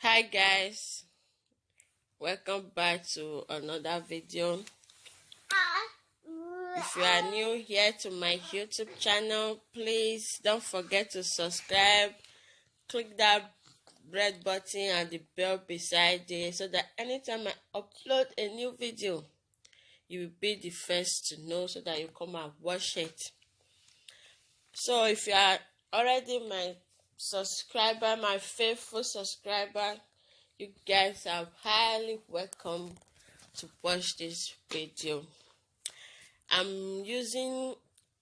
Hi guys, welcome back to another video. If you are new here to my YouTube channel, please don't forget to subscribe. Click that red button and the bell beside it so that anytime I upload a new video, you will be the first to know so that you come and watch it. So if you are already my subscriber, my faithful subscriber, you guys are highly welcome to watch this video. I'm using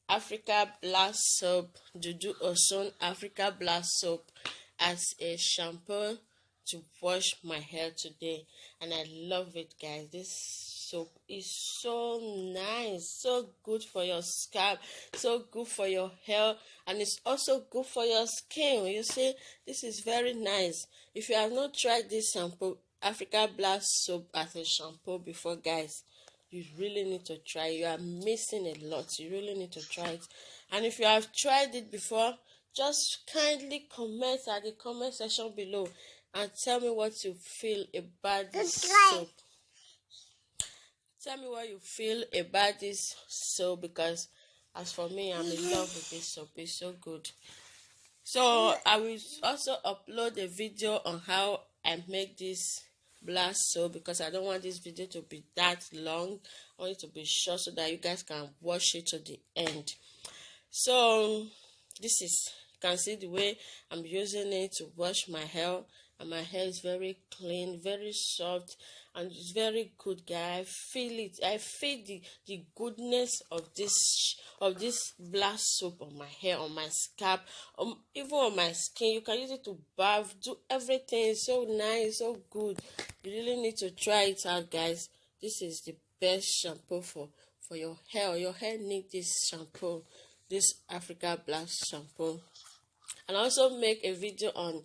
Africa Black Soap, Dudu Osun Africa Black Soap as a shampoo to wash my hair today, and I love it, guys. This soap is so nice, so good for your scalp, so good for your hair, and it's also good for your skin. You see, this is very nice. If you have not tried this shampoo, Africa Black Soap as a shampoo before, guys, you really need to try. You are missing a lot. You really need to try it. And if you have tried it before, just kindly comment at the comment section below and tell me what you feel about this soap. Tell me what you feel about this soap, because as for me, I'm in love with this soap. It's so good. So I will also upload a video on how I make this black soap, because I don't want this video to be that long. I want it to be short so that you guys can watch it to the end. So this is, you can see the way I'm using it to wash my hair, and my hair is very clean, very soft, and it's very good, guys. I feel it. I feel the goodness of this black soap on my hair, on my scalp, even on my skin. You can use it to bath, do everything. It's so nice, so good. You really need to try it out, guys. This is the best shampoo for your hair. Your hair needs this shampoo, this Africa Black shampoo. And I also make a video on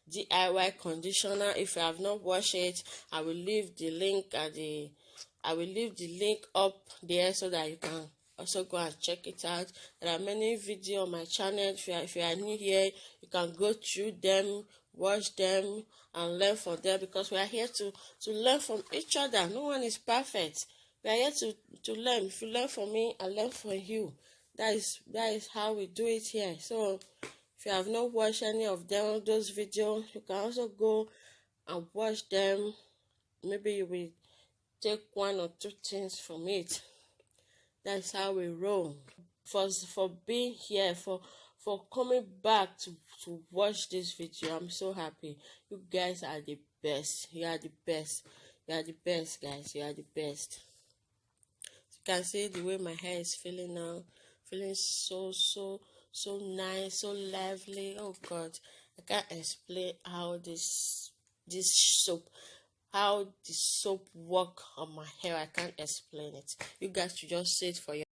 DIY conditioner. If you have not watched it, I will leave the link up there so that you can also go and check it out. There are many videos on my channel. If you are new here, you can go through them, watch them, and learn from them, because we are here to learn from each other. No one is perfect. We are here to learn. If you learn from me, I learn from you. That is how we do it here. So if you have not watched any of those videos, you can also go and watch them. Maybe you will take one or two things from it. That's how we roll. For being here, for coming back to watch this video, I'm so happy. You guys are the best. You are the best. You are the best, guys. You are the best. You can see the way my hair is feeling now. Feeling so nice, so lively. Oh God, I can't explain how this soap, how the soap work on my hair. I can't explain it. You guys should just see it for yourself.